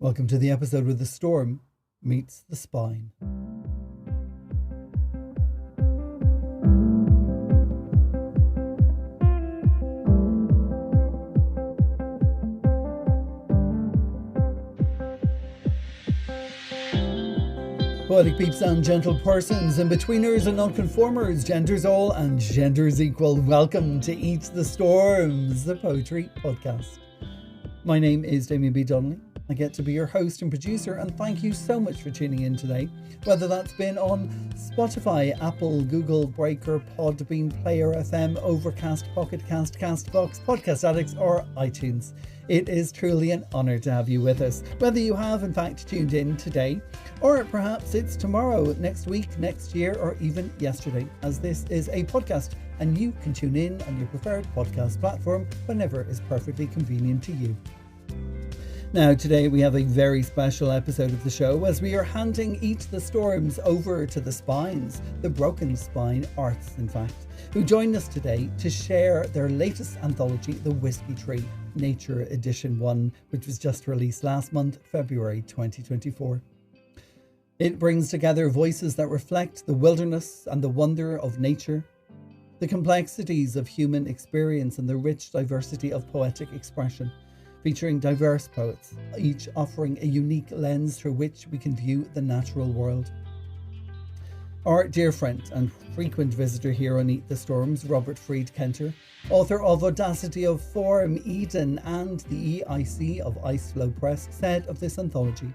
Welcome to the episode where the storm meets the spine. Poetic peeps and gentle persons, in-betweeners and non-conformers, genders all and genders equal. Welcome to Eat the Storms, the poetry podcast. My name is Damien D. Donnelly. I get to be your host and producer, and thank you so much for tuning in today. Whether that's been on Spotify, Apple, Google, Breaker, Podbean, Player FM, Overcast, Pocket Cast, Castbox, Podcast Addicts, or iTunes. It is truly an honour to have you with us. Whether you have in fact tuned in today, or perhaps it's tomorrow, next week, next year, or even yesterday, as this is a podcast and you can tune in on your preferred podcast platform whenever is perfectly convenient to you. Now, today we have a very special episode of the show as we are handing Eat the Storms over to the Spines, the Broken Spine Arts, in fact, who join us today to share their latest anthology, The Whiskey Tree, Nature Edition 1, which was just released last month, February 2024. It brings together voices that reflect the wilderness and the wonder of nature, the complexities of human experience and the rich diversity of poetic expression, featuring diverse poets, each offering a unique lens through which we can view the natural world. Our dear friend and frequent visitor here on Eat the Storms, Robert Fried Kenter, author of Audacity of Form, Eden and the EIC of Iceflow Press, said of this anthology,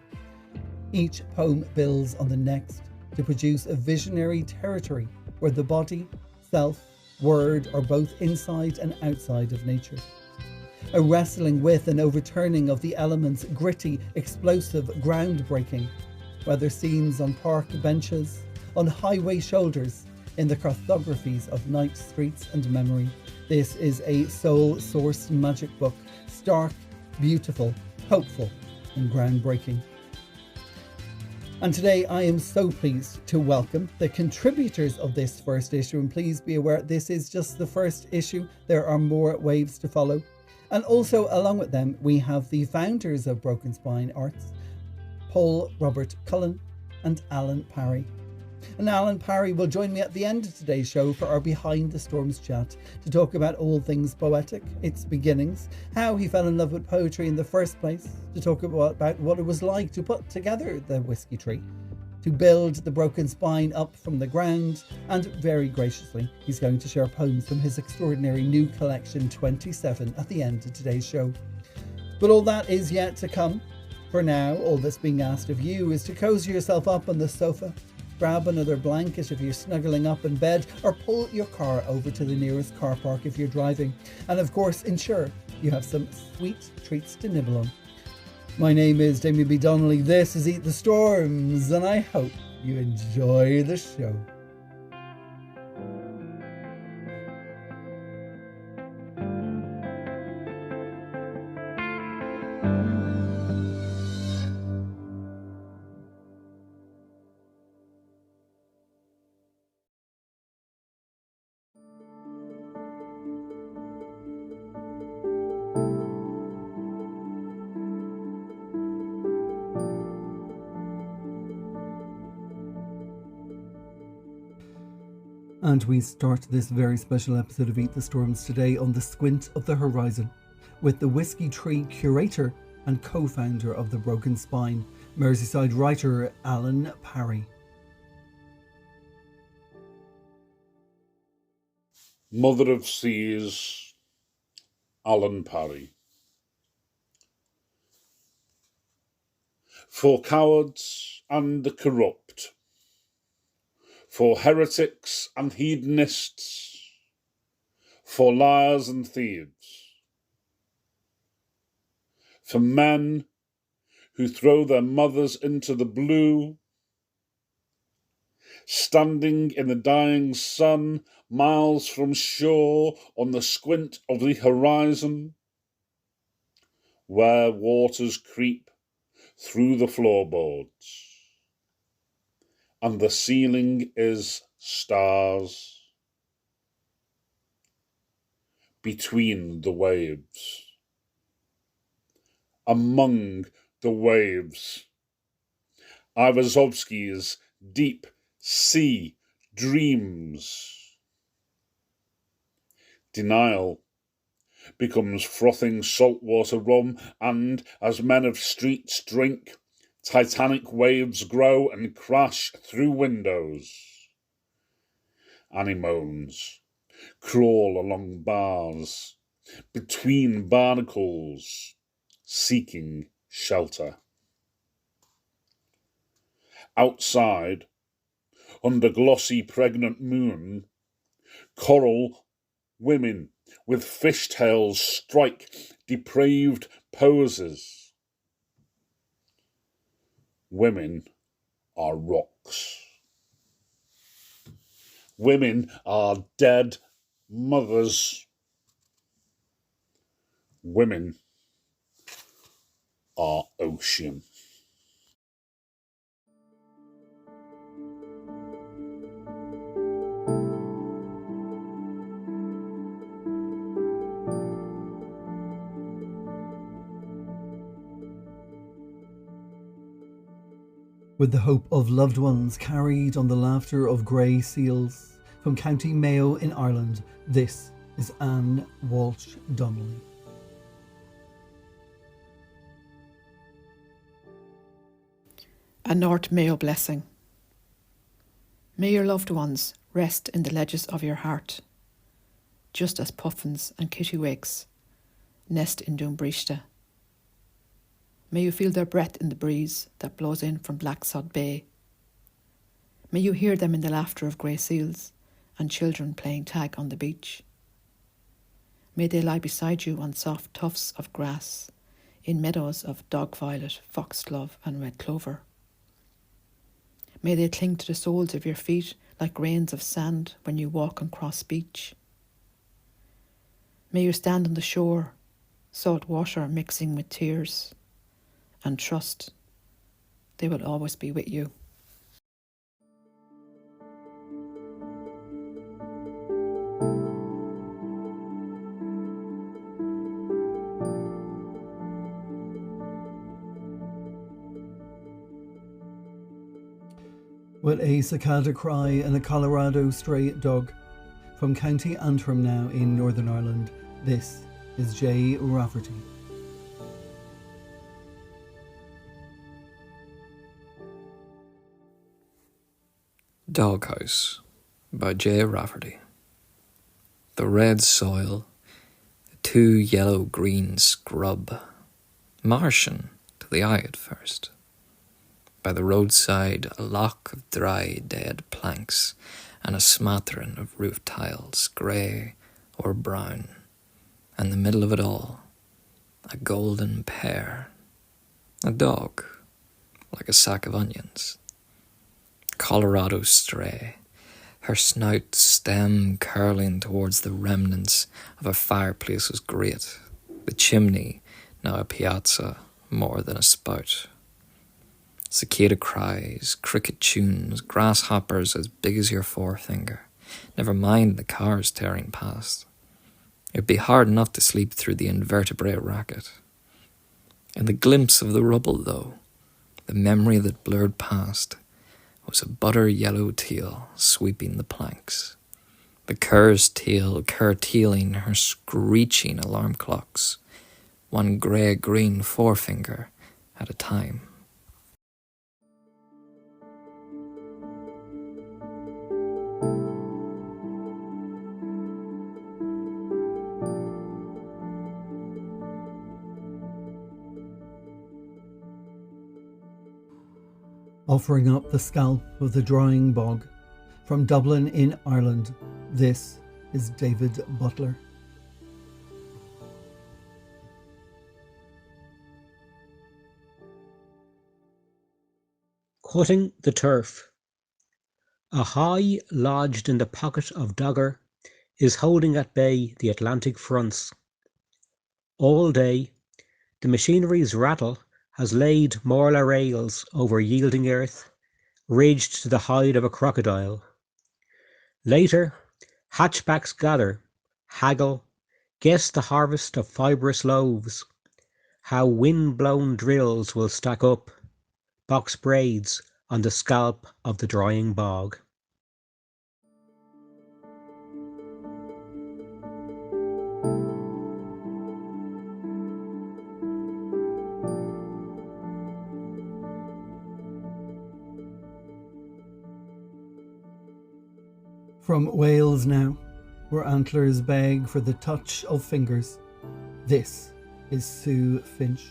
"Each poem builds on the next to produce a visionary territory where the body, self, word are both inside and outside of nature. A wrestling with and overturning of the elements, gritty, explosive, groundbreaking, whether scenes on park benches, on highway shoulders, in the cartographies of night streets and memory. This is a soul-sourced magic book, stark, beautiful, hopeful, and groundbreaking." And today I am so pleased to welcome the contributors of this first issue, and please be aware this is just the first issue. There are more waves to follow. And also along with them, we have the founders of Broken Spine Arts, Paul Robert Cullen and Alan Parry. And Alan Parry will join me at the end of today's show for our Behind the Storms chat to talk about all things poetic, its beginnings, how he fell in love with poetry in the first place, to talk about what it was like to put together the Whiskey Tree, to build the Broken Spine up from the ground, and very graciously, he's going to share poems from his extraordinary new collection 27 at the end of today's show. But all that is yet to come. For now, all that's being asked of you is to cozy yourself up on the sofa, grab another blanket if you're snuggling up in bed, or pull your car over to the nearest car park if you're driving, and of course ensure you have some sweet treats to nibble on. My name is Damien B. Donnelly, this is Eat the Storms, and I hope you enjoy the show. And we start this very special episode of Eat the Storms today on the squint of the horizon with the Whiskey Tree curator and co-founder of The Broken Spine, Merseyside writer Alan Parry. Mother of Seas, Alan Parry. For cowards and the corrupt, for heretics and hedonists, for liars and thieves, for men who throw their mothers into the blue, standing in the dying sun, miles from shore on the squint of the horizon, where waters creep through the floorboards, and the ceiling is stars. Between the waves, among the waves. Ivazovsky's Deep Sea Dreams. Denial becomes frothing saltwater rum, and as men of streets drink, titanic waves grow and crash through windows. Anemones crawl along bars, between barnacles, seeking shelter. Outside, under glossy pregnant moon, coral women with fishtails strike depraved poses. Women are rocks. Women are dead mothers. Women are ocean. With the hope of loved ones carried on the laughter of grey seals, from County Mayo in Ireland, this is Anne Walsh Donnelly. A North Mayo blessing. May your loved ones rest in the ledges of your heart, just as puffins and kittiwakes nest in Dumbrista. May you feel their breath in the breeze that blows in from Blacksod Bay. May you hear them in the laughter of grey seals and children playing tag on the beach. May they lie beside you on soft tufts of grass, in meadows of dog violet, foxglove and red clover. May they cling to the soles of your feet like grains of sand when you walk on Cross Beach. May you stand on the shore, salt water mixing with tears, and trust they will always be with you. With a cicada cry and a Colorado stray dog, from County Antrim now in Northern Ireland, this is Jay Rafferty. Doghouse by J. Rafferty. The red soil, the two yellow-green scrub, Martian to the eye at first. By the roadside, a lock of dry, dead planks and a smattering of roof tiles, grey or brown. And the middle of it all, a golden pear. A dog, like a sack of onions. Colorado stray, her snout stem curling towards the remnants of a fireplace's grate, the chimney now a piazza more than a spout. Cicada cries, cricket tunes, grasshoppers as big as your forefinger. Never mind the cars tearing past. It'd be hard enough to sleep through the invertebrate racket. In the glimpse of the rubble, though, the memory that blurred past was a butter yellow teal sweeping the planks. The cur's tail curtailing her screeching alarm clocks, one grey-green forefinger at a time. Offering up the scalp of the drying bog, from Dublin in Ireland, this is David Butler. Cutting the turf. A high lodged in the pocket of Dogger is holding at bay the Atlantic fronts. All day, the machinery's rattle has laid moorla rails over yielding earth, ridged to the hide of a crocodile. Later, hatchbacks gather, haggle, guess the harvest of fibrous loaves, how wind-blown drills will stack up, box braids on the scalp of the drying bog. From Wales now, where antlers beg for the touch of fingers, this is Sue Finch.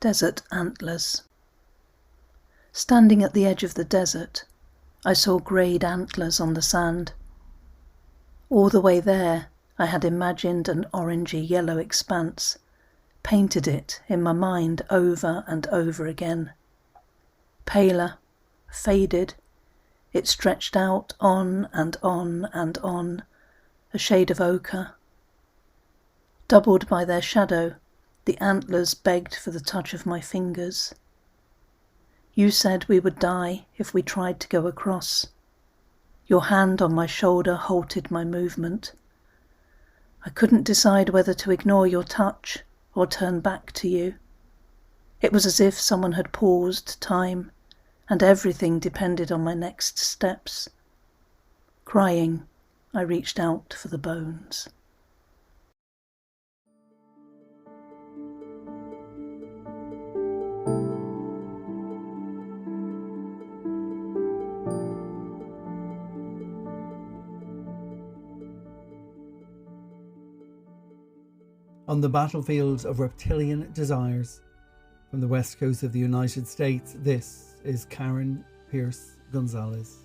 Desert antlers. Standing at the edge of the desert, I saw greyed antlers on the sand. All the way there, I had imagined an orangey yellow expanse, painted it in my mind over and over again. Paler, faded, it stretched out on and on and on, a shade of ochre. Doubled by their shadow, the antlers begged for the touch of my fingers. You said we would die if we tried to go across. Your hand on my shoulder halted my movement. I couldn't decide whether to ignore your touch or turn back to you. It was as if someone had paused time, and everything depended on my next steps. Crying, I reached out for the bones. On the battlefield of reptilian desires, from the west coast of the United States, this is Karen Pierce Gonzalez.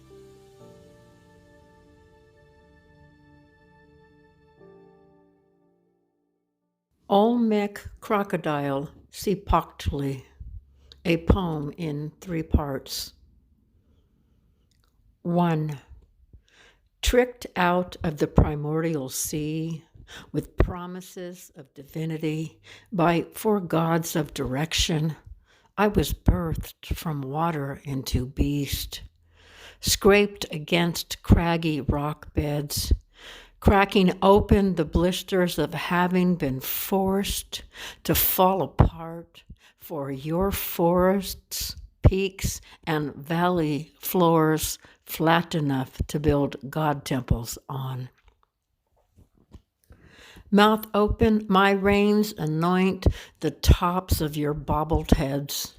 Olmec Crocodile Sipoctli, a poem in 3 parts. 1. Tricked out of the primordial sea, with promises of divinity by 4 gods of direction, I was birthed from water into beast, scraped against craggy rock beds, cracking open the blisters of having been forced to fall apart for your forests, peaks, and valley floors flat enough to build god temples on. Mouth open, my reins anoint the tops of your bobbled heads.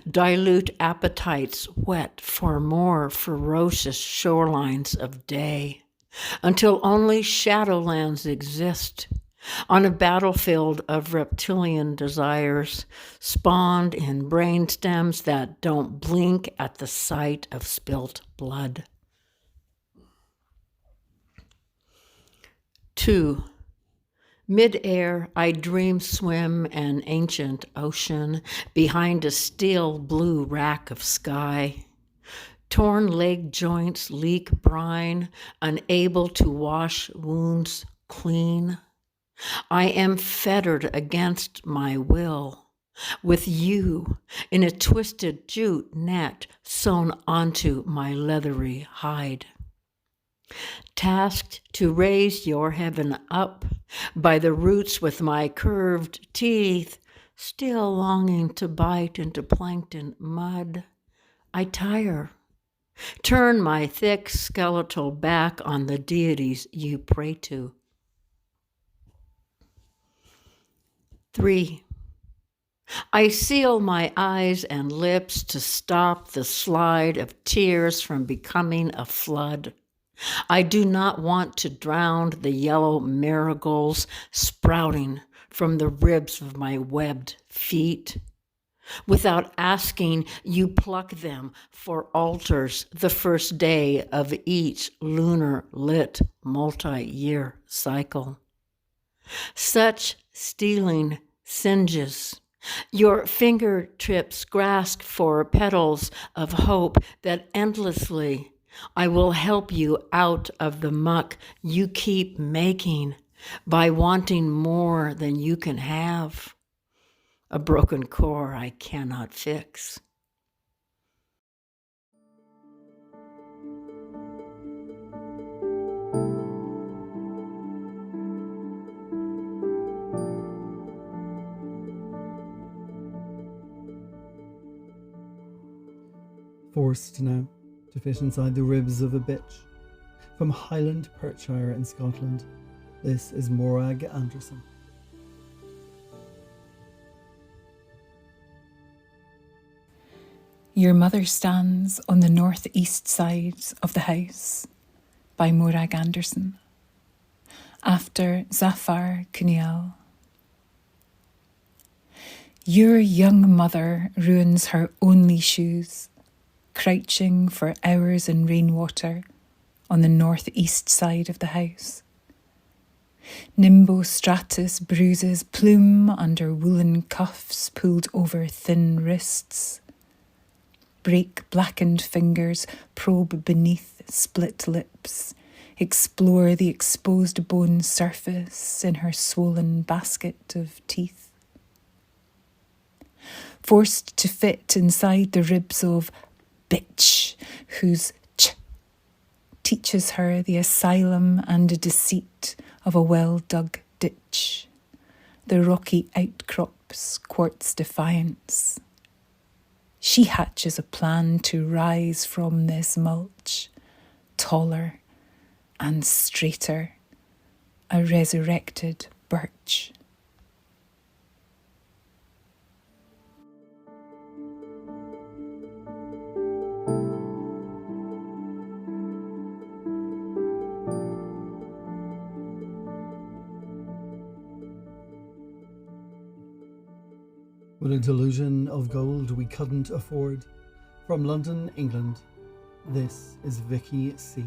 Dilute appetites wet for more ferocious shorelines of day, until only shadowlands exist on a battlefield of reptilian desires, spawned in brainstems that don't blink at the sight of spilt blood. 2. Mid-air, I dream swim an ancient ocean behind a steel blue rack of sky. Torn leg joints leak brine, unable to wash wounds clean. I am fettered against my will, with you in a twisted jute net sewn onto my leathery hide. Tasked to raise your heaven up by the roots with my curved teeth, still longing to bite into plankton mud, I tire. Turn my thick skeletal back on the deities you pray to. 3. I seal my eyes and lips to stop the slide of tears from becoming a flood. I do not want to drown the yellow marigolds sprouting from the ribs of my webbed feet. Without asking, you pluck them for altars the first day of each lunar-lit multi-year cycle. Such stealing singes. Your fingertips grasp for petals of hope that endlessly I will help you out of the muck you keep making by wanting more than you can have. A broken core I cannot fix. forced now to fit inside the ribs of a bitch. From Highland Perthshire in Scotland, this is Morag Anderson. Your mother stands on the north-east side of the house, by Morag Anderson, after Zafar Kunial. Your young mother ruins her only shoes, crouching for hours in rainwater on the north-east side of the house. Nimbo stratus bruises plume under woolen cuffs pulled over thin wrists. Break blackened fingers probe beneath split lips, explore the exposed bone surface in her swollen basket of teeth. Forced to fit inside the ribs of bitch, whose ch teaches her the asylum and deceit of a well-dug ditch. The rocky outcrops quartz defiance. She hatches a plan to rise from this mulch, taller and straighter, a resurrected birch. With a delusion of gold we couldn't afford. From London, England, this is Vicky C.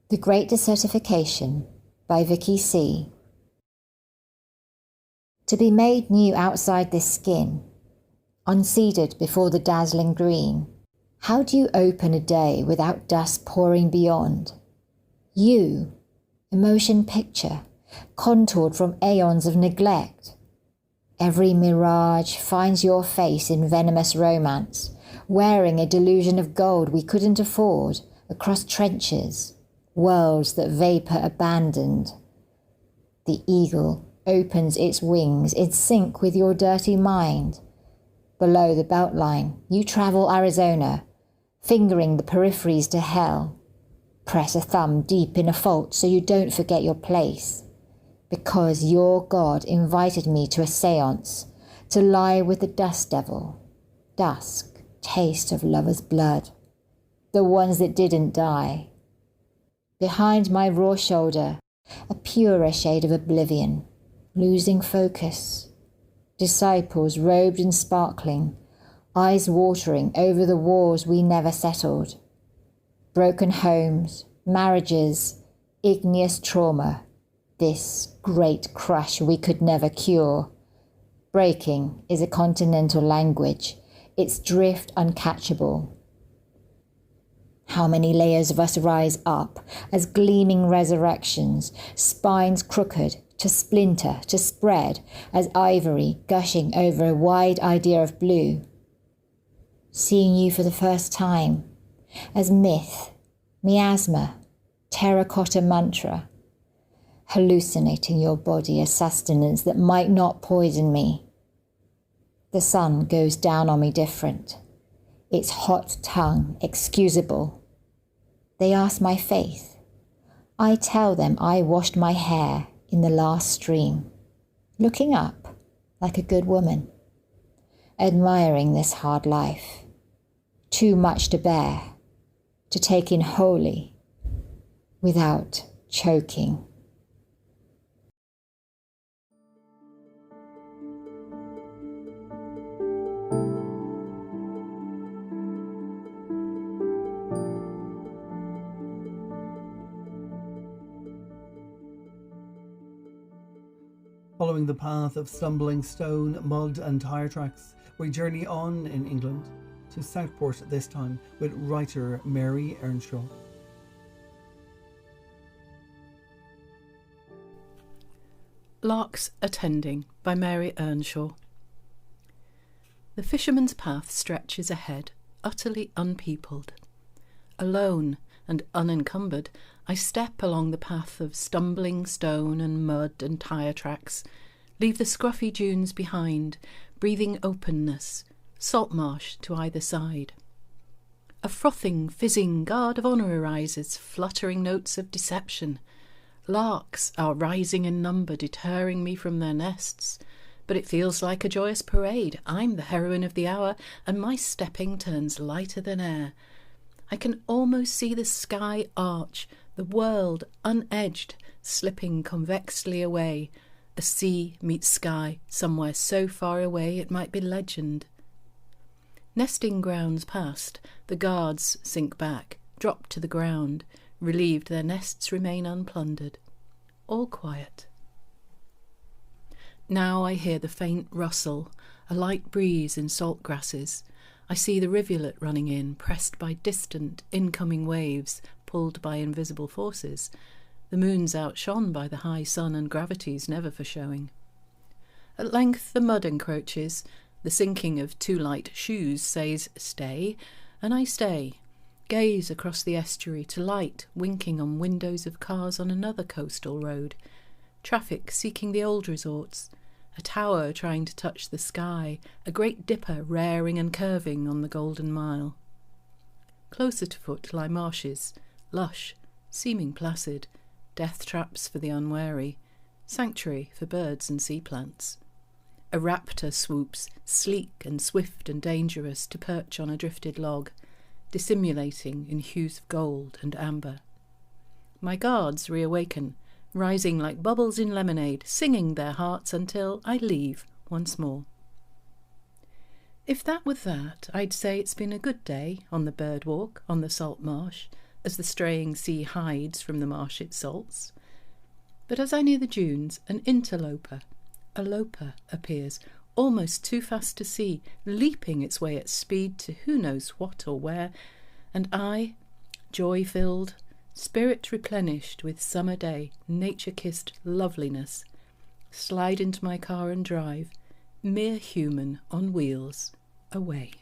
The Great Desertification by Vicky C. To be made new outside this skin, unseeded before the dazzling green, how do you open a day without dust pouring beyond? You, emotion picture, contoured from aeons of neglect. Every mirage finds your face in venomous romance, wearing a delusion of gold we couldn't afford, across trenches, worlds that vapour abandoned. The eagle opens its wings in sync with your dirty mind. Below the beltline, you travel Arizona, fingering the peripheries to hell. Press a thumb deep in a fault so you don't forget your place. Because your God invited me to a seance, to lie with the dust devil. Dusk, taste of lover's blood. The ones that didn't die. Behind my raw shoulder, a purer shade of oblivion, losing focus. Disciples robed in sparkling, eyes watering over the wars we never settled. Broken homes, marriages, igneous trauma, this great crush we could never cure. Breaking is a continental language, its drift uncatchable. How many layers of us rise up as gleaming resurrections, spines crooked, to splinter, to spread, as ivory gushing over a wide idea of blue. Seeing you for the first time, as myth, miasma, terracotta mantra, hallucinating your body as sustenance that might not poison me. The sun goes down on me different, its hot tongue excusable. They ask my faith. I tell them I washed my hair in the last stream, looking up like a good woman, admiring this hard life, too much to bear, to take in wholly, without choking. Following the path of stumbling stone, mud and tyre tracks, we journey on in England to Southport this time with writer Mary Earnshaw. Larks Attending by Mary Earnshaw. The fisherman's path stretches ahead, utterly unpeopled. Alone and unencumbered, I step along the path of stumbling stone and mud and tyre tracks, leave the scruffy dunes behind, breathing openness, salt marsh to either side. A frothing, fizzing guard of honour arises, fluttering notes of deception. Larks are rising in number, deterring me from their nests. But it feels like a joyous parade. I'm the heroine of the hour, and my stepping turns lighter than air. I can almost see the sky arch, the world unedged, slipping convexly away. A sea meets sky, somewhere so far away it might be legend. Nesting grounds past, the guards sink back, drop to the ground. Relieved, their nests remain unplundered. All quiet. Now I hear the faint rustle, a light breeze in salt grasses. I see the rivulet running in, pressed by distant, incoming waves, pulled by invisible forces. The moon's outshone by the high sun, and gravity's never for showing. At length the mud encroaches. The sinking of too light shoes says, "Stay," and I stay. Gaze across the estuary to light winking on windows of cars on another coastal road. Traffic seeking the old resorts. A tower trying to touch the sky, a great dipper raring and curving on the Golden Mile. Closer to foot lie marshes, lush, seeming placid, death traps for the unwary, sanctuary for birds and sea plants. A raptor swoops, sleek and swift and dangerous, to perch on a drifted log, dissimulating in hues of gold and amber. My guards reawaken, rising like bubbles in lemonade, singing their hearts until I leave once more. If that were that, I'd say it's been a good day on the bird walk on the salt marsh, as the straying sea hides from the marsh it salts. But as I near the dunes, an interloper, a loper, appears, almost too fast to see, leaping its way at speed to who knows what or where, and I, joy-filled, spirit replenished with summer day, nature-kissed loveliness, slide into my car and drive, mere human on wheels, away.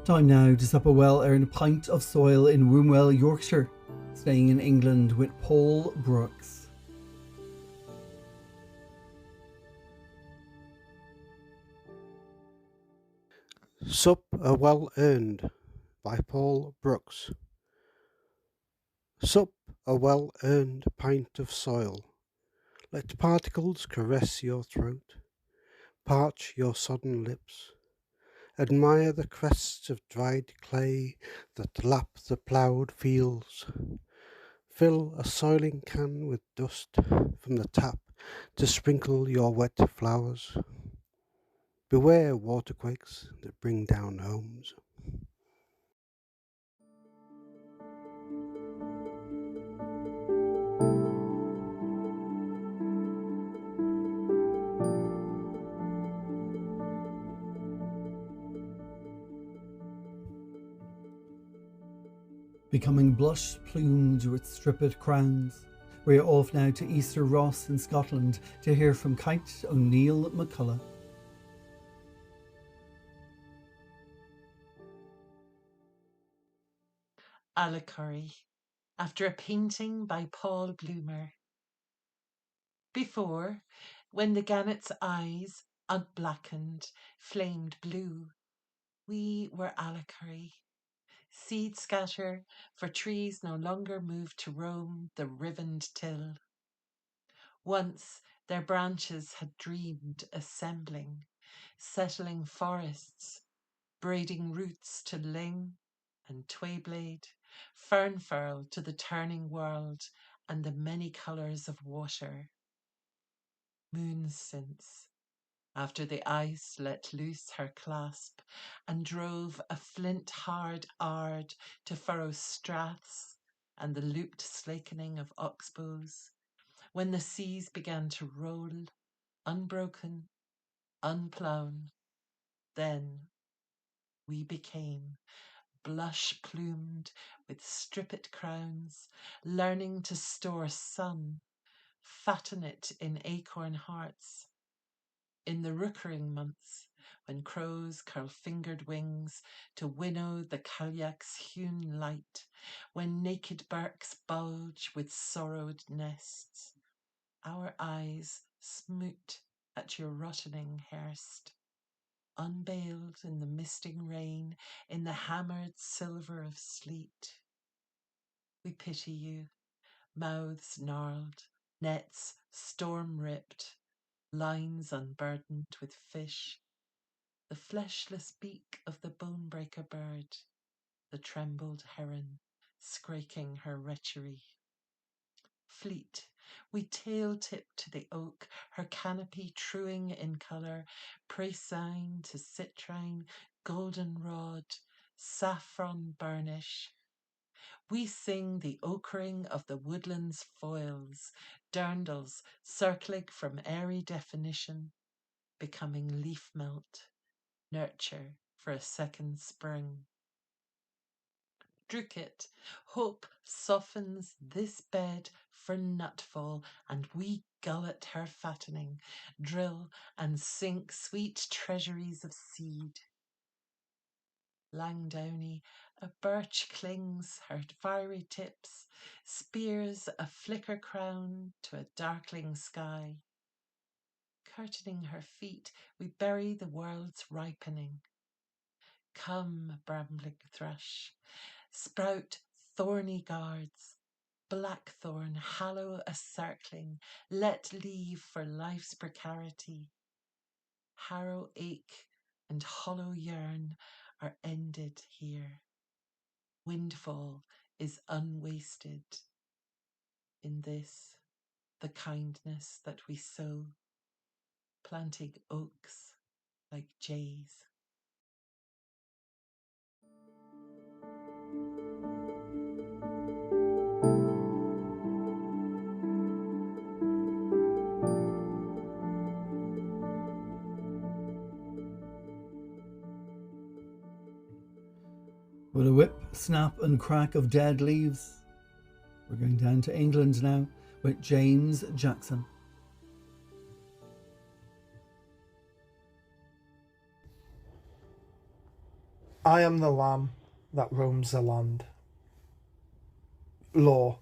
Time now to sup a well-earned pint of soil in Wombwell, Yorkshire, staying in England with Paul Brooks. Sup a Well Earned by Paul Brooks. Sup a well-earned pint of soil. Let particles caress your throat, parch your sodden lips. Admire the crests of dried clay that lap the ploughed fields. Fill a soiling can with dust from the tap to sprinkle your wet flowers. Beware waterquakes that bring down homes. Becoming blush-plumed with stripped crowns. We're off now to Easter Ross in Scotland to hear from Kate O'Neill McCullough. Allegory, after a painting by Paul Bloomer. Before, when the gannet's eyes, unblackened, flamed blue, we were allegory. Seed scatter, for trees no longer move to roam the rivened till. Once their branches had dreamed assembling, settling forests, braiding roots to ling and twayblade, fern furl to the turning world and the many colours of water. Moons since, after the ice let loose her clasp and drove a flint-hard ard to furrow straths and the looped slakening of oxbows, when the seas began to roll, unbroken, unplown, then we became blush plumed with strippet crowns, learning to store sun, fatten it in acorn hearts. In the rookering months, when crows curl fingered wings to winnow the cailliach's hewn light, when naked birks bulge with sorrowed nests, our eyes smoot at your rottening hairst. Unveiled in the misting rain, in the hammered silver of sleet. We pity you, mouths gnarled, nets storm-ripped, lines unburdened with fish, the fleshless beak of the bone-breaker bird, the trembled heron, scraking her wretchery. Fleet, we tail-tip to the oak, her canopy truing in colour, praesine to citrine, goldenrod, saffron burnish. We sing the ochring of the woodland's foils, dirndls circling from airy definition, becoming leaf melt, nurture for a second spring. Druket, hope softens this bed for nutfall, and we gullet her fattening, drill and sink sweet treasuries of seed. Langdowny, a birch clings her fiery tips, spears a flicker crown to a darkling sky. Curtaining her feet, we bury the world's ripening. Come, brambling thrush, sprout thorny guards, blackthorn hallow a circling, let leave for life's precarity. Harrow ache and hollow yearn are ended here. Windfall is unwasted in this, the kindness that we sow, planting oaks like jays. With a whip, snap and crack of dead leaves, we're going down to England now with James Jackson. I am the lamb that roams the land. Law.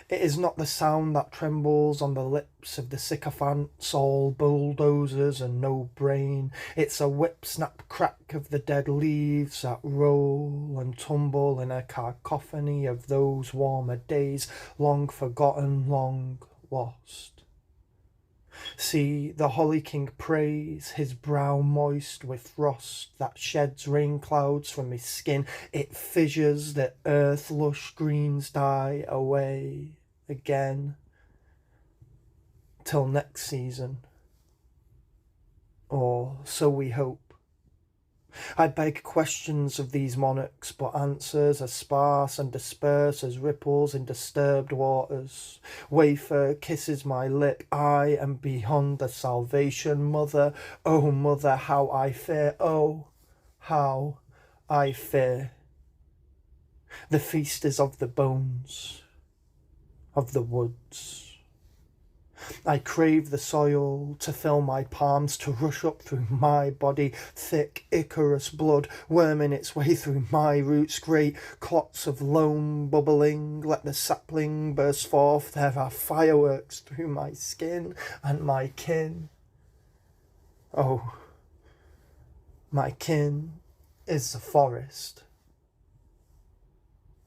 It is not the sound that trembles on the lips of the sycophants, all bulldozers and no brain. It's a whip-snap crack of the dead leaves that roll and tumble in a cacophony of those warmer days, long forgotten, long lost. See the Holly King praise, his brow moist with frost that sheds rain clouds from his skin. It fissures, the earth lush greens die away again till next season, or so we hope. I beg questions of these monarchs, but answers as sparse and disperse as ripples in disturbed waters. Wafer kisses my lip, I am beyond the salvation. Mother, oh mother, how I fear, oh, how I fear. The feast is of the bones, of the woods. I crave the soil to fill my palms, to rush up through my body, thick Icarus blood worming its way through my roots, great clots of loam bubbling, let the sapling burst forth, there are fireworks through my skin and my kin. Oh, my kin is the forest,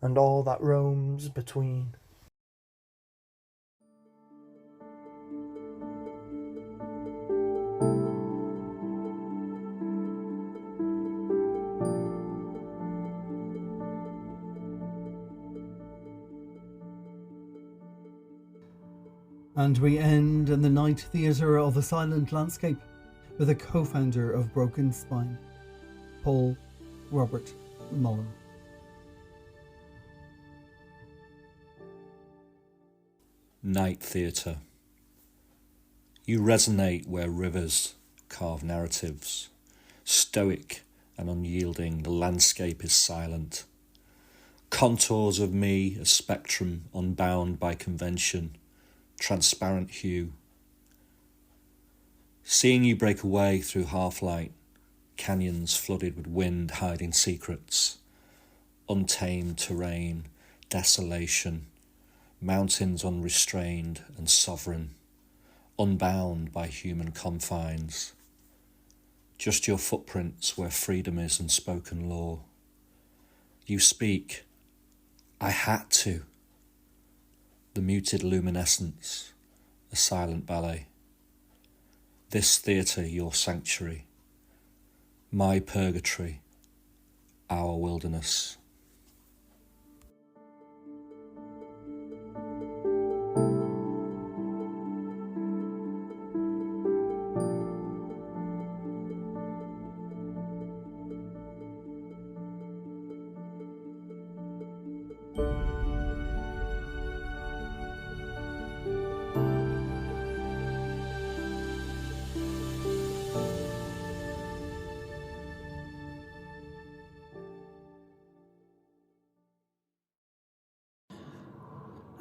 and all that roams between. And we end in the night theatre of a silent landscape with a co-founder of Broken Spine, Paul Robert Mullen. Night theatre. You resonate where rivers carve narratives, stoic and unyielding, the landscape is silent. Contours of me, a spectrum unbound by convention, transparent hue. Seeing you break away through half-light, canyons flooded with wind hiding secrets, untamed terrain, desolation, mountains unrestrained and sovereign, unbound by human confines. Just your footprints where freedom is unspoken law. You speak, I had to. The muted luminescence, a silent ballet. This theatre your sanctuary, my purgatory, our wilderness.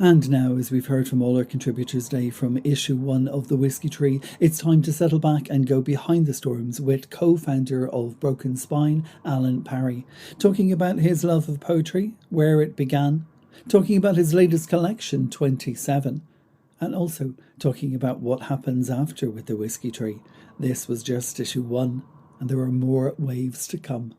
And now, as we've heard from all our contributors today from issue 1 of The Whiskey Tree, it's time to settle back and go behind the storms with co-founder of Broken Spine, Alan Parry, talking about his love of poetry, where it began, talking about his latest collection, 27, and also talking about what happens after with The Whiskey Tree. This was just issue 1, and there are more waves to come.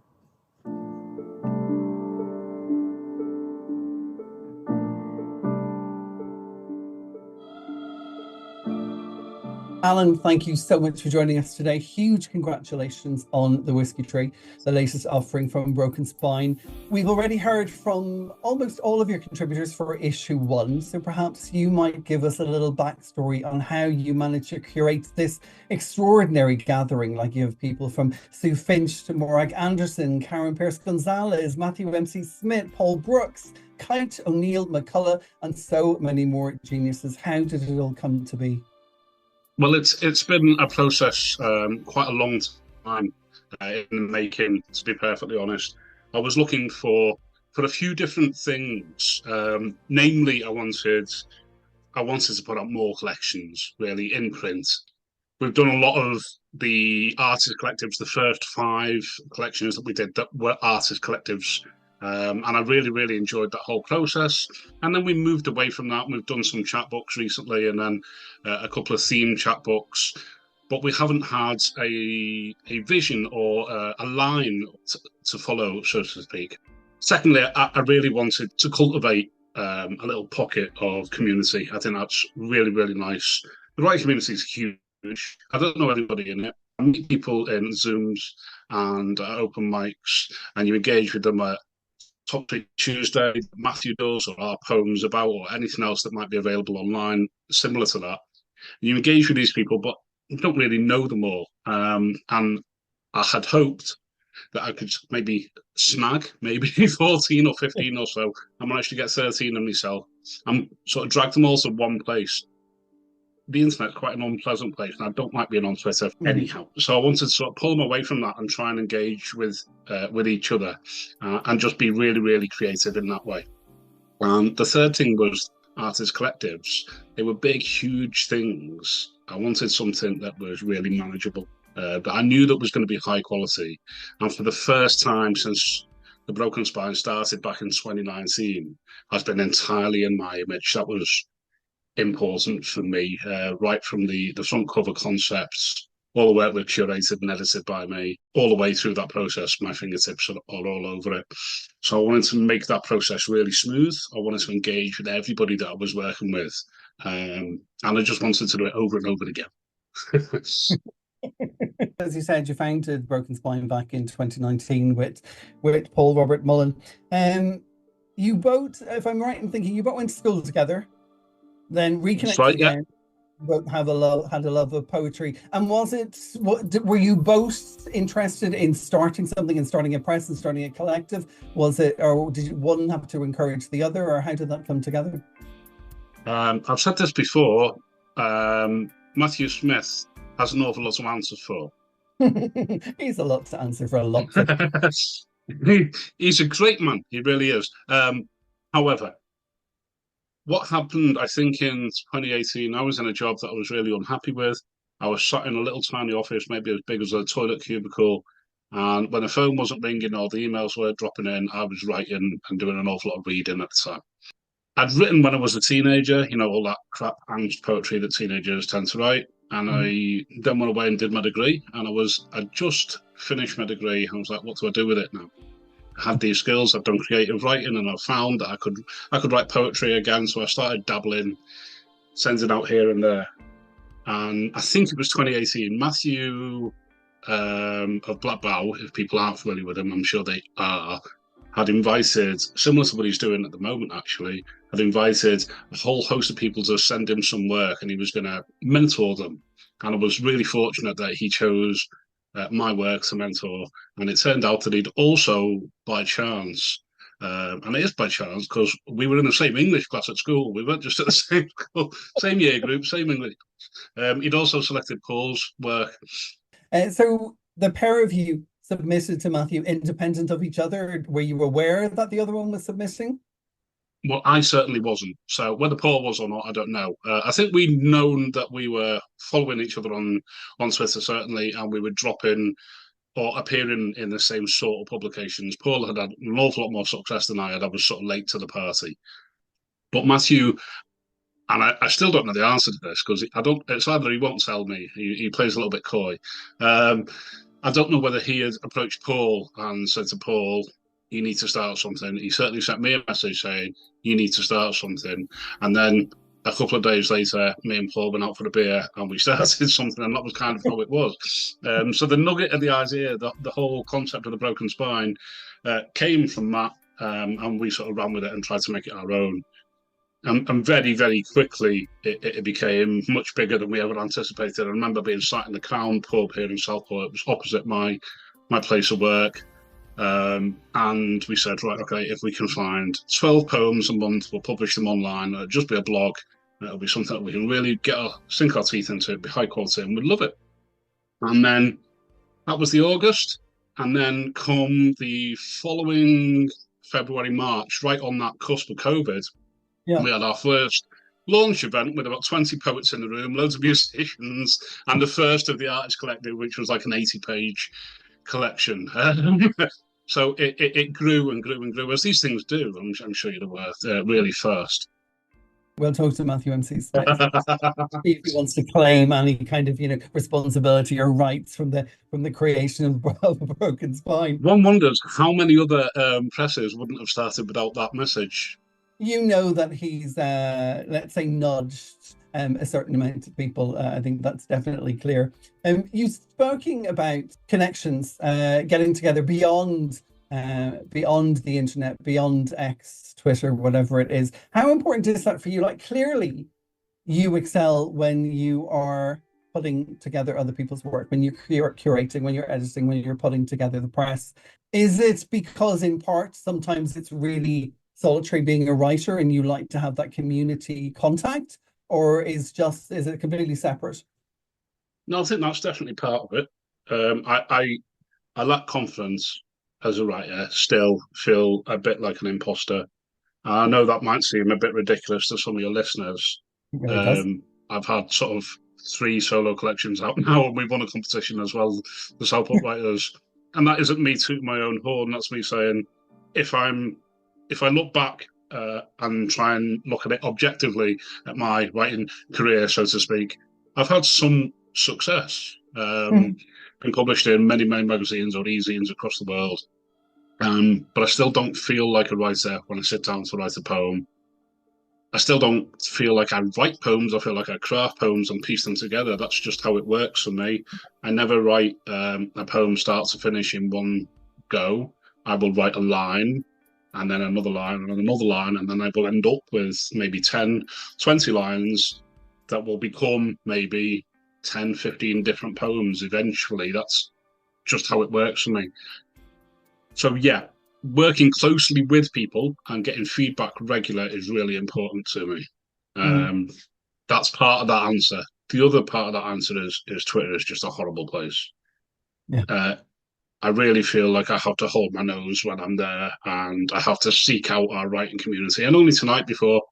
Alan, thank you so much for joining us today. Huge congratulations on The Whiskey Tree, the latest offering from Broken Spine. We've already heard from almost all of your contributors for issue 1, so perhaps you might give us a little backstory on how you managed to curate this extraordinary gathering. Like, you have people from Sue Finch to Morag Anderson, Karen Pierce-Gonzalez, Matthew M.C. Smith, Paul Brooks, Kite O'Neill McCullough, and so many more geniuses. How did it all come to be? Well, it's been a process, quite a long time in the making, to be perfectly honest. I was looking for a few different things. Namely, I wanted to put out more collections, really, in print. We've done a lot of the artist collectives, the first 5 collections that we did that were artist collectives. And I really, really enjoyed that whole process. And then we moved away from that. We've done some chapbooks recently, and then a couple of themed chapbooks. But we haven't had a vision or a line to follow, so to speak. Secondly, I really wanted to cultivate a little pocket of community. I think that's really, really nice. The writing community is huge. I don't know anybody in it. I meet people in Zooms and open mics, and you engage with them at Topic Tuesday, Matthew does, or our poems about, or anything else that might be available online, similar to that. You engage with these people, but you don't really know them all. And I had hoped that I could maybe snag maybe 14 or 15 or so. I managed to get 13 of myself and sort of drag them all to one place. The internet's quite an unpleasant place, and I don't like being on Twitter anyhow. So I wanted to sort of pull them away from that and try and engage with each other and just be really, really creative in that way. And the third thing was artist collectives. They were big, huge things. I wanted something that was really manageable, that I knew that was going to be high quality. And for the first time since the Broken Spine started back in 2019, has been entirely in my image. That was important for me, right from the front cover concepts, all the work was curated and edited by me, all the way through that process. My fingertips are all over it. So I wanted to make that process really smooth. I wanted to engage with everybody that I was working with, and I just wanted to do it over and over again. As you said, you founded Broken Spine back in 2019 with Paul Robert Mullen. You both, if I'm right in thinking, you both went to school together, then reconnected again. Yeah. Both had a love of poetry. And were you both interested in starting something and starting a press and starting a collective? Was it, or did one have to encourage the other, or how did that come together? I've said this before. Matthew Smith has an awful lot to answer for. He's a lot to answer for a lot. He's a great man. He really is. However, what happened, I think, in 2018, I was in a job that I was really unhappy with. I was sat in a little tiny office, maybe as big as a toilet cubicle. And when the phone wasn't ringing or the emails were dropping in, I was writing and doing an awful lot of reading at the time. I'd written when I was a teenager, all that crap angst poetry that teenagers tend to write. And I then went away and did my degree. And I'd just finished my degree. I was like, what do I do with it now? I had these skills. I've done creative writing, and I found that I could write poetry again. So I started dabbling, sending out here and there. And I think it was 2018. Matthew of Black Bow, if people aren't familiar with him, I'm sure they are, had invited, similar to what he's doing at the moment actually, had invited a whole host of people to send him some work, and he was going to mentor them. And I was really fortunate that he chose my work to mentor. And it turned out that he'd also, by chance, and it is by chance because we were in the same English class at school. We weren't just at the same school, same year group, same English. He'd also selected Paul's work. So the pair of you submitted to Matthew independent of each other. Were you aware that the other one was submitting? Well, I certainly wasn't. So whether Paul was or not, I don't know. I think we'd known that we were following each other on Twitter, certainly, and we were dropping or appearing in the same sort of publications. Paul had an awful lot more success than I had. I was sort of late to the party. But Matthew, and I still don't know the answer to this because it's either he won't tell me, he plays a little bit coy. I don't know whether he had approached Paul and said to Paul, you need to start something. He certainly sent me a message saying, you need to start something. And then a couple of days later, me and Paul went out for a beer and we started something, and that was kind of how it was. So the nugget of the idea, the whole concept of the broken spine came from that, and we sort of ran with it and tried to make it our own. And very, very quickly, it became much bigger than we ever anticipated. I remember being sat in the Crown pub here in Southport. It was opposite my place of work. And we said, right, okay, if we can find 12 poems a month, we'll publish them online. It'll just be a blog. It'll be something that we can really sink our teeth into. It'll be high quality, and we'd love it. And then that was the August. And then come the following February, March, right on that cusp of COVID, we had our first launch event with about 20 poets in the room, loads of musicians, and the first of the Artist Collective, which was like an 80-page collection. So it grew and grew and grew, as these things do. I'm sure you're aware, really fast. We'll talk to Matthew MC Smith if he wants to claim any kind of responsibility or rights from the creation of a broken spine. One wonders how many other presses wouldn't have started without that message. You know that he's let's say nudged a certain amount of people. I think that's definitely clear. You spoken about connections, getting together beyond the internet, beyond X, Twitter, whatever it is. How important is that for you? Like, clearly you excel when you are putting together other people's work, when you're curating, when you're editing, when you're putting together the press. Is it because in part sometimes it's really solitary being a writer and you like to have that community contact, or is it completely separate? No, I think that's definitely part of it. I lack confidence as a writer, still feel a bit like an imposter. I know that might seem a bit ridiculous to some of your listeners. It really does. I've had sort of 3 solo collections out now, and we've won a competition as well, the Southport Writers. And that isn't me tooting my own horn, that's me saying, if I look back and try and look at it objectively at my writing career, so to speak, I've had some success. Been published in many, many magazines or e-zines across the world. But I still don't feel like a writer when I sit down to write a poem. I still don't feel like I write poems. I feel like I craft poems and piece them together. That's just how it works for me. I never write a poem start to finish in one go. I will write a line, and then another line, and another line, and then I will end up with maybe 10, 20 lines that will become maybe 10, 15 different poems eventually. That's just how it works for me. So yeah, working closely with people and getting feedback regular is really important to me. That's part of that answer. The other part of that answer is Twitter is just a horrible place. I really feel like I have to hold my nose when I'm there, and I have to seek out our writing community. And only tonight, before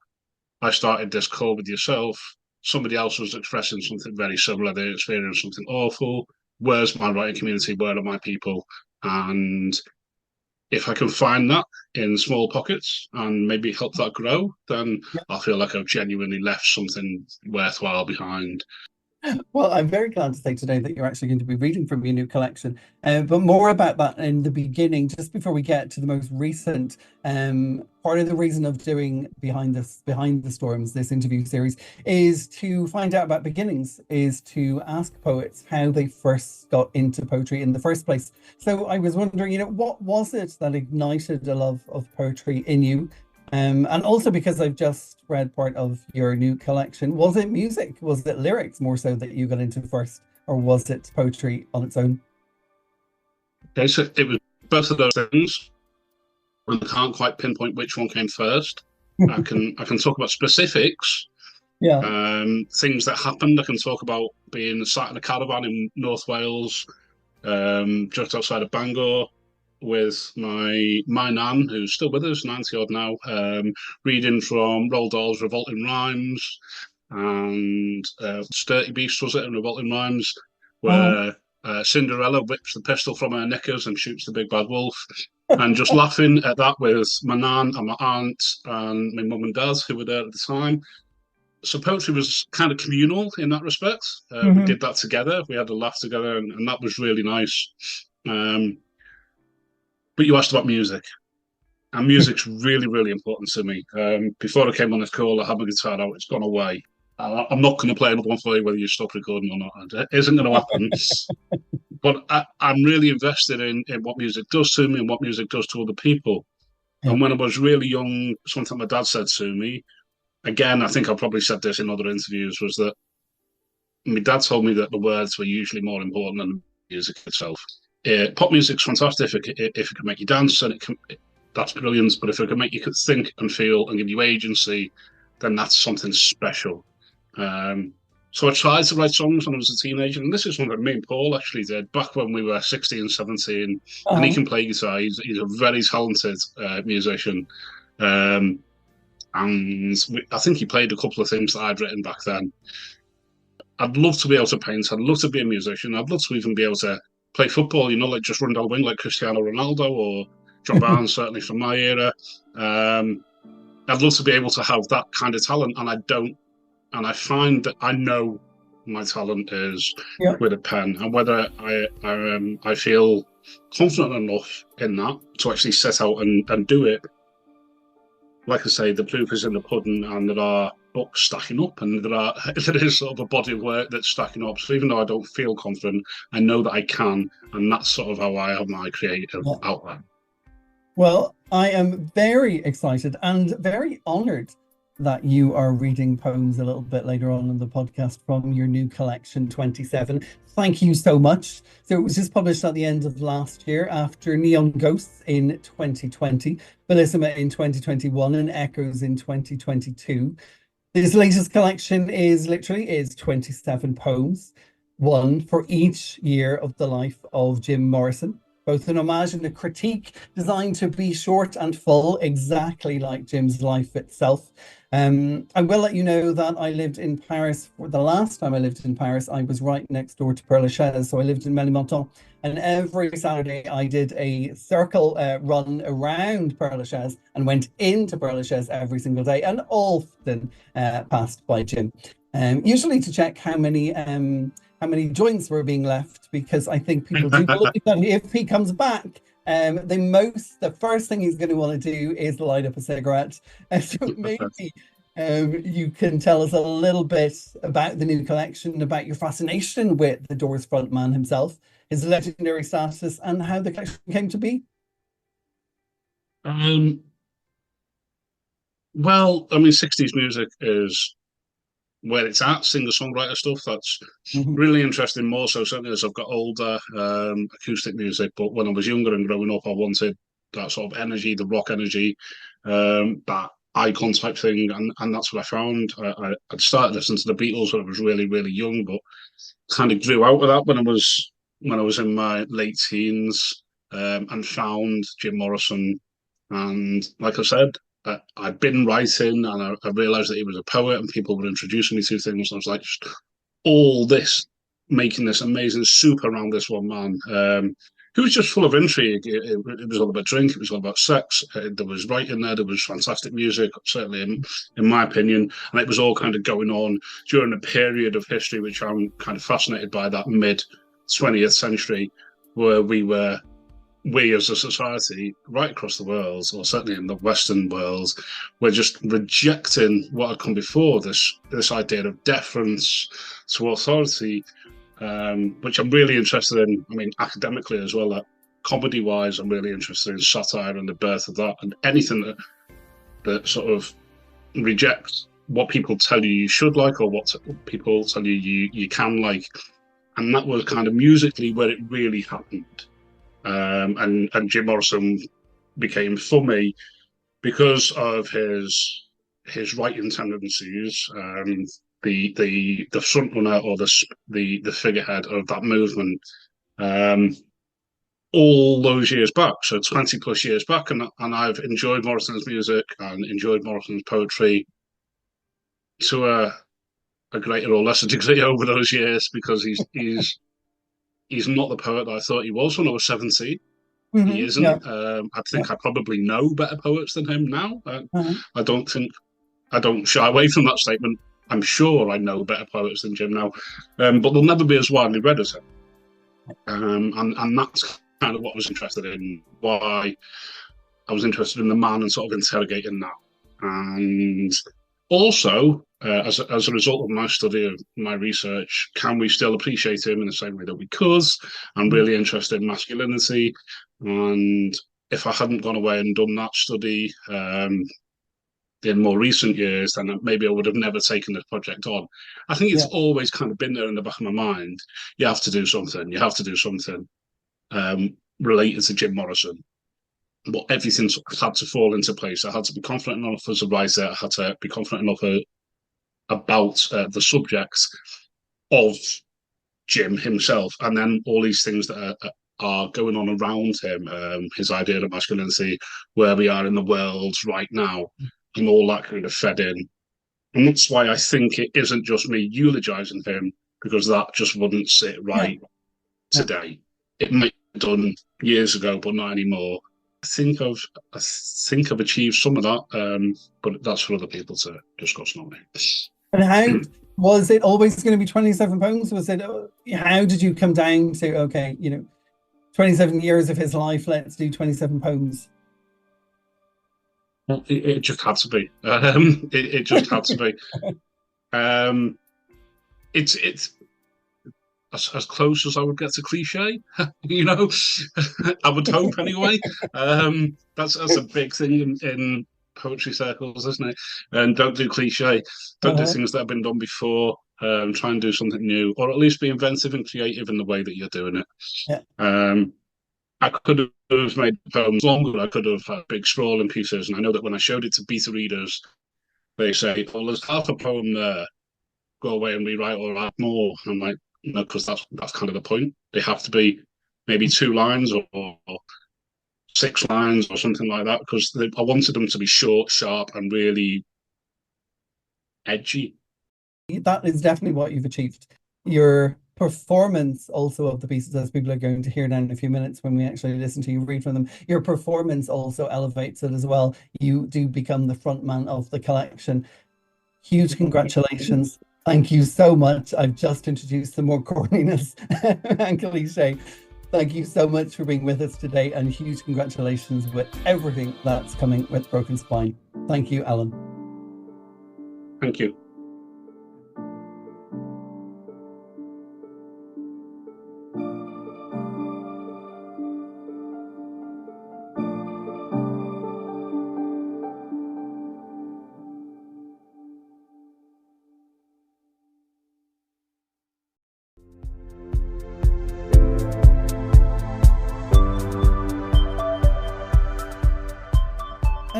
I started this call with yourself, somebody else was expressing something very similar. They experienced something awful. Where's my writing community? Where are my people? And if I can find that in small pockets and maybe help that grow, then I feel like I've genuinely left something worthwhile behind. Well, I'm very glad to say today that you're actually going to be reading from your new collection, but more about that in the beginning, just before we get to the most recent. Part of the reason of doing Behind the Storms, this interview series, is to find out about beginnings, is to ask poets how they first got into poetry in the first place. So I was wondering, what was it that ignited a love of poetry in you? And also because I've just read part of your new collection, was it music? Was it lyrics more so that you got into first, or was it poetry on its own? Okay, so it was both of those things. I can't quite pinpoint which one came first. I can talk about specifics. Things that happened. I can talk about being sat in a caravan in North Wales, just outside of Bangor, with my nan, who's still with us, 90 odd now, reading from Roald Dahl's Revolting Rhymes and Sturdy Beast, was it, in Revolting Rhymes, where Cinderella whips the pistol from her knickers and shoots the big bad wolf, and just laughing at that with my nan and my aunt and my mum and dad, who were there at the time. So poetry was kind of communal in that respect. We did that together. We had a laugh together, and that was really nice. But you asked about music, and music's really, really important to me. Before I came on this call, I had my guitar out. It's gone away. I'm not going to play another one for you, whether you stop recording or not. It isn't going to happen. But I'm really invested in what music does to me and what music does to other people. And when I was really young, something my dad said to me, again, I think I probably said this in other interviews, was that my dad told me that the words were usually more important than the music itself. Pop music's fantastic if it can make you dance, and that's brilliant. But if it can make you think and feel and give you agency, then that's something special. So I tried to write songs when I was a teenager, and this is something me and Paul actually did back when we were 16, 17, and he can play guitar. He's a very talented musician. And I think he played a couple of things that I'd written back then. I'd love to be able to paint. I'd love to be a musician. I'd love to even be able to play football, like just run down the wing like Cristiano Ronaldo or John Barnes, certainly from my era. I'd love to be able to have that kind of talent, and I don't. And I find that I know my talent is with a pen, and whether I feel confident enough in that to actually set out and do it. Like I say, the proof is in the pudding, and there are books stacking up, and there is sort of a body of work that's stacking up. So even though I don't feel confident, I know that I can, and that's sort of how I have my creative outlet. Well, I am very excited and very honoured that you are reading poems a little bit later on in the podcast from your new collection, 27. Thank you so much. So it was just published at the end of last year after Neon Ghosts in 2020, Bellissima in 2021, and Echoes in 2022. This latest collection is 27 poems, one for each year of the life of Jim Morrison, both an homage and a critique designed to be short and full, exactly like Jim's life itself. I will let you know that I lived in Paris. For the last time I lived in Paris, I was right next door to Père Lachaise, so I lived in Ménilmontant, and every Saturday I did a circle run around Père Lachaise and went into Père Lachaise every single day, and often passed by Jim, usually to check how many joints were being left, because I think people do believe that if he comes back, the first thing he's going to want to do is light up a cigarette. So maybe you can tell us a little bit about the new collection, about your fascination with the Doors frontman himself, his legendary status, and how the collection came to be. Well, I mean, 60s music is where it's at, singer-songwriter stuff. That's really interesting, more so certainly as I've got older, acoustic music. But when I was younger and growing up, I wanted that sort of energy, the rock energy, that icon type thing, and that's what I found. I'd started listening to the Beatles when I was really, really young, but kind of grew out of that when I was when I was in my late teens, and found Jim Morrison. And like I said, I'd been writing, and I realised that he was a poet, and people were introducing me to things. And I was like, just all this, making this amazing soup around this one man. Who was just full of intrigue. It was all about drink. It was all about sex. There was writing there. There was fantastic music, certainly in my opinion. And it was all kind of going on during a period of history which I'm kind of fascinated by, that mid 20th century, where we as a society right across the world, or certainly in the Western world, were just rejecting what had come before, this idea of deference to authority, which I'm really interested in. I mean, academically as well, like comedy-wise, I'm really interested in satire and the birth of that, and anything that sort of rejects what people tell you should like, or what people tell you can like. And that was kind of musically where it really happened. And Jim Morrison became, for me, because of his writing tendencies, the front runner, or the figurehead of that movement, all those years back, so 20 plus years back, and I've enjoyed Morrison's music and enjoyed Morrison's poetry to a greater or lesser degree over those years, because he's not the poet that I thought he was when I was 17. Mm-hmm. He isn't. Yeah. I think I probably know better poets than him now. Uh-huh. I don't shy away from that statement. I'm sure I know better poets than Jim now, but they'll never be as widely read as him. And that's kind of what I was interested in, why I was interested in the man and sort of interrogating that. And also, as a result of my study, of my research, can we still appreciate him in the same way that we could? I'm really interested in masculinity. And if I hadn't gone away and done that study in more recent years, then maybe I would have never taken this project on. I think it's always kind of been there in the back of my mind. You have to do something. You have to do something related to Jim Morrison. But everything had to fall into place. I had to be confident enough as a writer. I had to be confident enough about the subject of Jim himself, and then all these things that are going on around him, his idea of masculinity, where we are in the world right now, and all that kind of fed in. And that's why I think it isn't just me eulogising him, because that just wouldn't sit right today. It might have done years ago, but not anymore. I think I've achieved some of that, but that's for other people to discuss, not me. And how was it always going to be 27 poems? Was it? How did you come down to, okay, 27 years of his life, let's do 27 poems? Well, it just had to be. It just had to be. It's as close as I would get to cliche, I would hope anyway. That's a big thing in poetry circles, isn't it? And don't do cliche. Don't do things that have been done before. Try and do something new, or at least be inventive and creative in the way that you're doing it. Yeah. I could have made poems longer. I could have had big sprawling pieces, and I know that when I showed it to beta readers, they say, "Well, there's half a poem there. Go away and rewrite or add more." And I'm like, because that's kind of the point. They have to be maybe 2 lines or 6 lines or something like that, because I wanted them to be short, sharp, and really edgy. That is definitely what you've achieved. Your performance also of the pieces, as people are going to hear now in a few minutes when we actually listen to you read from them, your performance also elevates it as well. You do become the front man of the collection. Huge congratulations. Thank you so much. I've just introduced some more corniness and cliche. Thank you so much for being with us today, and huge congratulations with everything that's coming with Broken Spine. Thank you, Alan. Thank you.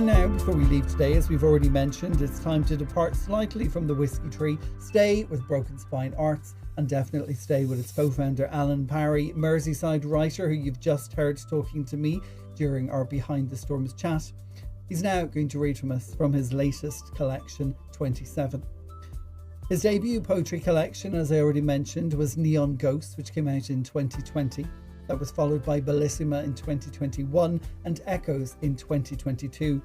now, before we leave today, as we've already mentioned, it's time to depart slightly from the Whiskey Tree, stay with Broken Spine Arts, and definitely stay with its co-founder Alan Parry, Merseyside writer who you've just heard talking to me during our Behind the Storms chat. He's now going to read from us from his latest collection, 27. His debut poetry collection, as I already mentioned, was Neon Ghosts, which came out in 2020. That was followed by Bellissima in 2021 and Echoes in 2022.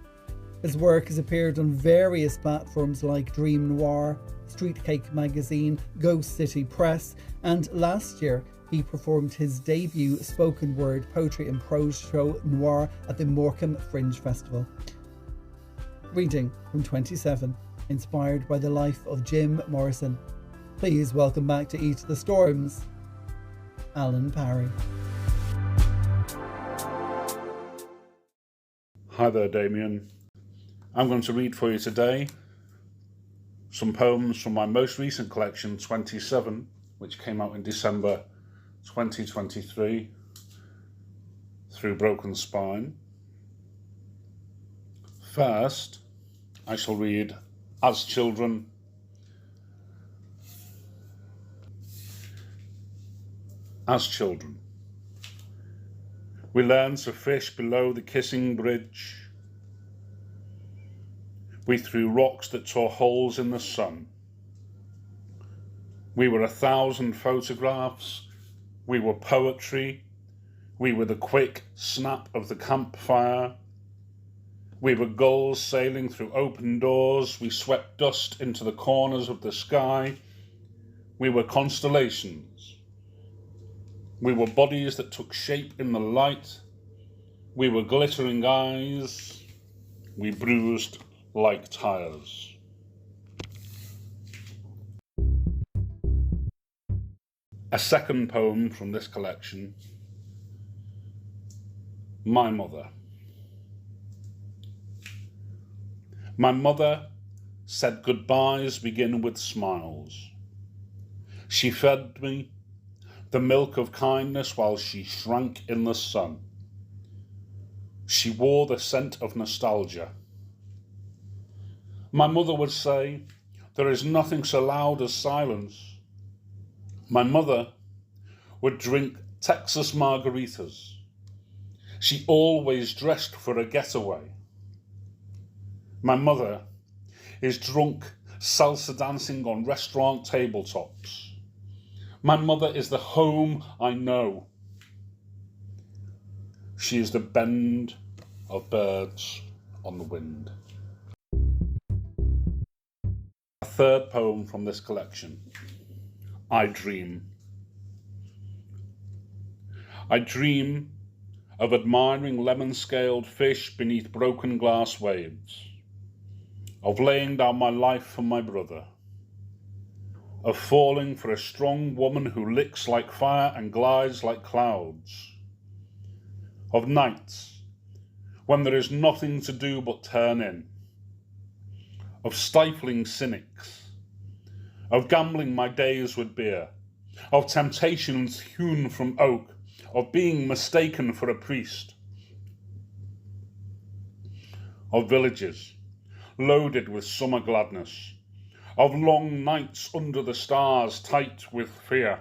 His work has appeared on various platforms like Dream Noir, Street Cake Magazine, Ghost City Press, and last year he performed his debut spoken word poetry and prose show Noir at the Morecambe Fringe Festival. Reading from 27, inspired by the life of Jim Morrison. Please welcome back to Eat the Storms, Alan Parry. Hi there, Damien. I'm going to read for you today some poems from my most recent collection, 27, which came out in December 2023 through Broken Spine. First, I shall read As Children. As children, we learned to fish below the kissing bridge. We threw rocks that tore holes in the sun. We were 1,000 photographs. We were poetry. We were the quick snap of the campfire. We were gulls sailing through open doors. We swept dust into the corners of the sky. We were constellations. We were bodies that took shape in the light. We were glittering eyes. We bruised like tires. A second poem from this collection, My Mother. My mother said goodbyes begin with smiles. She fed me the milk of kindness while she shrank in the sun. She wore the scent of nostalgia. My mother would say, there is nothing so loud as silence. My mother would drink Texas margaritas. She always dressed for a getaway. My mother is drunk salsa dancing on restaurant tabletops. My mother is the home I know. She is the bend of birds on the wind. A third poem from this collection, I Dream. I dream of admiring lemon-scaled fish beneath broken glass waves, of laying down my life for my brother, of falling for a strong woman who licks like fire and glides like clouds, of nights when there is nothing to do but turn in, of stifling cynics, of gambling my days with beer, of temptations hewn from oak, of being mistaken for a priest, of villages loaded with summer gladness, of long nights under the stars tight with fear,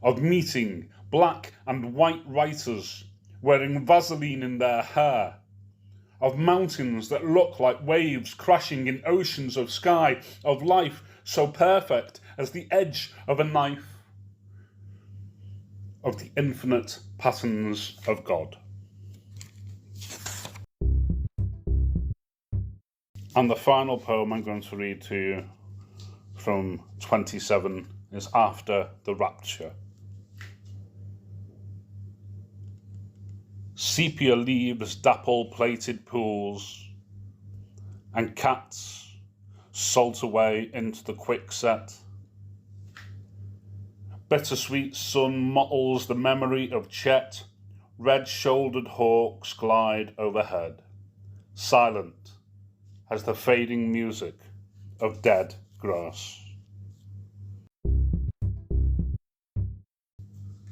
of meeting black and white writers wearing Vaseline in their hair, of mountains that look like waves crashing in oceans of sky, of life so perfect as the edge of a knife, of the infinite patterns of God. And the final poem I'm going to read to you from 27 is After the Rapture. Sepia leaves dapple-plated pools, and cats salt away into the quickset. Bittersweet sun mottles the memory of Chet. Red-shouldered hawks glide overhead, silent as the fading music of dead grass.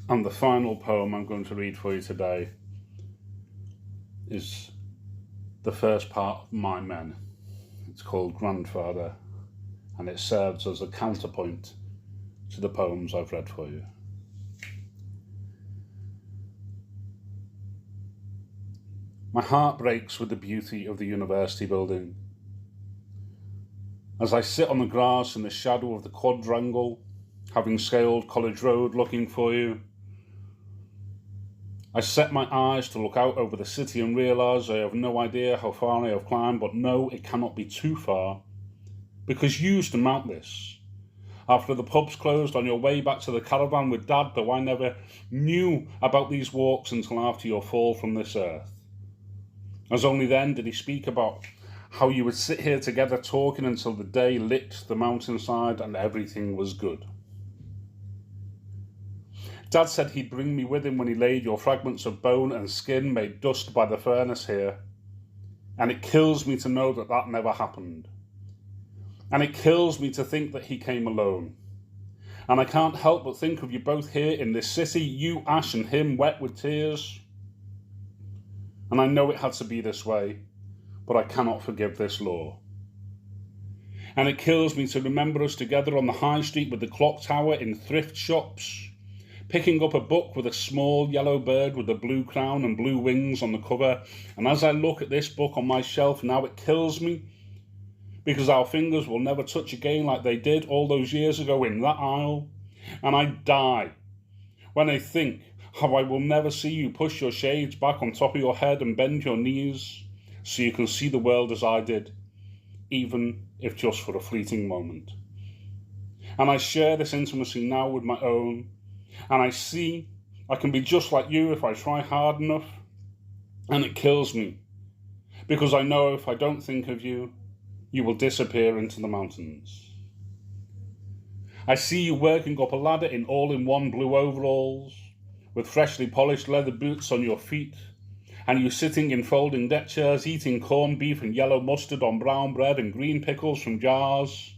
And the final poem I'm going to read for you today is the first part of My Men. It's called Grandfather, and it serves as a counterpoint to the poems I've read for you. My heart breaks with the beauty of the university building. As I sit on the grass in the shadow of the quadrangle, having scaled College Road looking for you, I set my eyes to look out over the city and realise I have no idea how far I have climbed, but no, it cannot be too far, because you used to mount this. After the pubs closed on your way back to the caravan with Dad, though I never knew about these walks until after your fall from this earth. As only then did he speak about how you would sit here together talking until the day lit the mountainside and everything was good. Dad said he'd bring me with him when he laid your fragments of bone and skin made dust by the furnace here. And it kills me to know that that never happened. And it kills me to think that he came alone. And I can't help but think of you both here in this city, you ash and him wet with tears. And I know it had to be this way, but I cannot forgive this law. And it kills me to remember us together on the high street with the clock tower in thrift shops, picking up a book with a small yellow bird with a blue crown and blue wings on the cover. And as I look at this book on my shelf now, it kills me, because our fingers will never touch again like they did all those years ago in that aisle. And I die when I think how I will never see you push your shades back on top of your head and bend your knees so you can see the world as I did, even if just for a fleeting moment. And I share this intimacy now with my own, and I see I can be just like you if I try hard enough, and it kills me, because I know if I don't think of you, you will disappear into the mountains. I see you working up a ladder in all-in-one blue overalls, with freshly polished leather boots on your feet, and you sitting in folding deck chairs eating corned beef and yellow mustard on brown bread and green pickles from jars,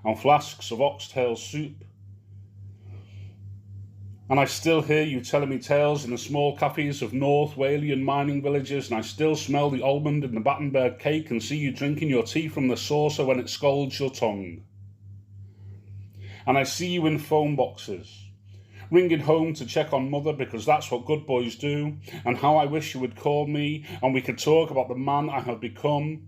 and flasks of oxtail soup. And I still hear you telling me tales in the small cafes of North Walian mining villages, and I still smell the almond in the Battenberg cake and see you drinking your tea from the saucer when it scalds your tongue. And I see you in phone boxes, ringing home to check on Mother because that's what good boys do, and how I wish you would call me and we could talk about the man I have become,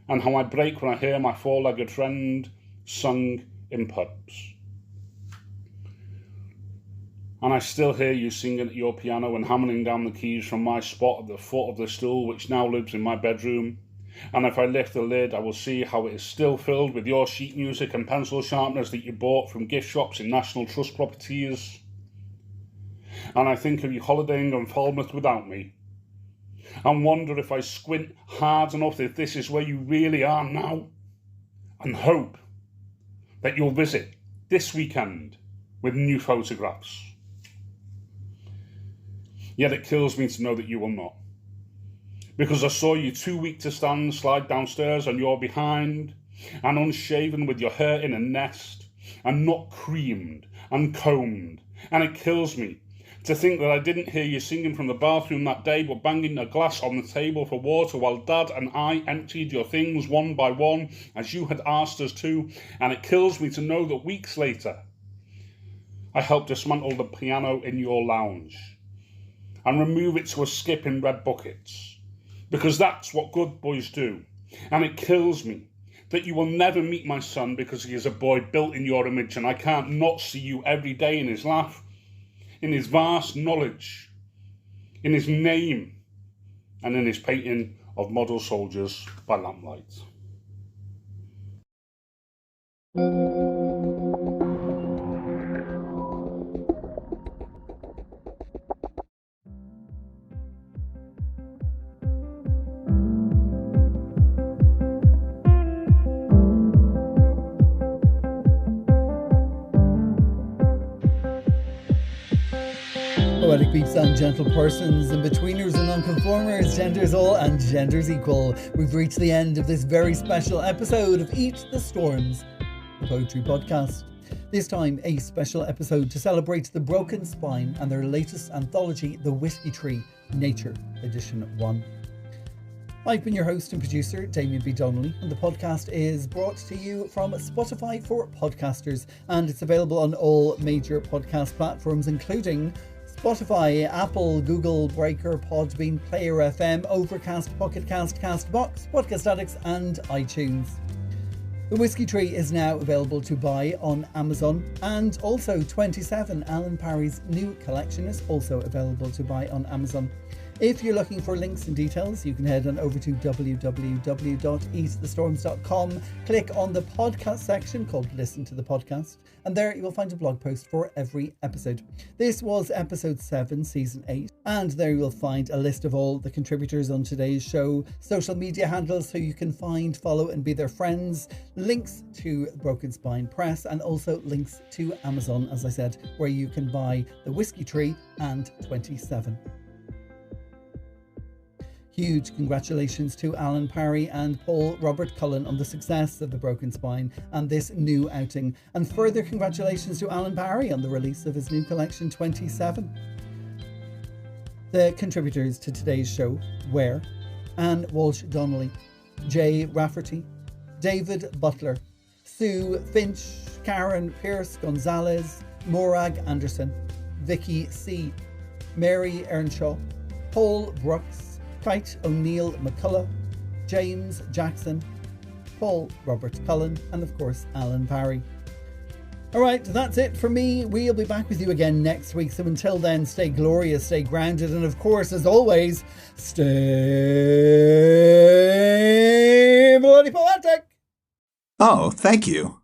and how I break when I hear my four-legged friend sung in pubs. And I still hear you singing at your piano and hammering down the keys from my spot at the foot of the stool which now lives in my bedroom. And if I lift the lid, I will see how it is still filled with your sheet music and pencil sharpeners that you bought from gift shops in National Trust properties. And I think of you holidaying on Falmouth without me, and wonder if I squint hard enough if this is where you really are now, and hope that you'll visit this weekend with new photographs. Yet it kills me to know that you will not, because I saw you too weak to stand slide downstairs on your behind, and unshaven with your hair in a nest, and not creamed and combed. And it kills me to think that I didn't hear you singing from the bathroom that day, but banging a glass on the table for water while Dad and I emptied your things one by one, as you had asked us to. And it kills me to know that weeks later, I helped dismantle the piano in your lounge and remove it to a skip in red buckets, because that's what good boys do. And it kills me that you will never meet my son because he is a boy built in your image, and I can't not see you every day in his laugh, in his vast knowledge, in his name, and in his painting of model soldiers by lamplight. Poetic peeps and gentle persons, in-betweeners and nonconformers, genders all and genders equal. We've reached the end of this very special episode of Eat the Storms, the poetry podcast. This time, a special episode to celebrate the Broken Spine and their latest anthology, The Whiskey Tree, Nature, Edition 1. I've been your host and producer, Damien D, and the podcast is brought to you from Spotify for podcasters, and it's available on all major podcast platforms, including Spotify, Apple, Google, Breaker, Podbean, Player FM, Overcast, Pocket Cast, Castbox, Podcast Addicts, and iTunes. The Whiskey Tree is now available to buy on Amazon, and also 27, Alan Parry's new collection, is also available to buy on Amazon. If you're looking for links and details, you can head on over to www.eastthestorms.com, click on the podcast section called Listen to the Podcast, and there you will find a blog post for every episode. This was episode 7, season 8, and there you will find a list of all the contributors on today's show, social media handles so you can find, follow and be their friends, links to Broken Spine Press, and also links to Amazon, as I said, where you can buy The Whiskey Tree and 27. Huge congratulations to Alan Parry and Paul Robert Cullen on the success of The Broken Spine and this new outing, and further congratulations to Alan Parry on the release of his new collection 27. The contributors to today's show were Anne Walsh Donnelly, Jay Rafferty, David Butler, Sue Finch, Karen Pierce Gonzalez, Morag Anderson, Vicky C, Mary Earnshaw, Paul Brooks, Kite O'Neill McCullough, James Jackson, Paul Robert Cullen, and of course Alan Parry. Alright, that's it for me. We'll be back with you again next week, so until then, stay glorious, stay grounded, and of course, as always, stay bloody poetic! Oh, thank you.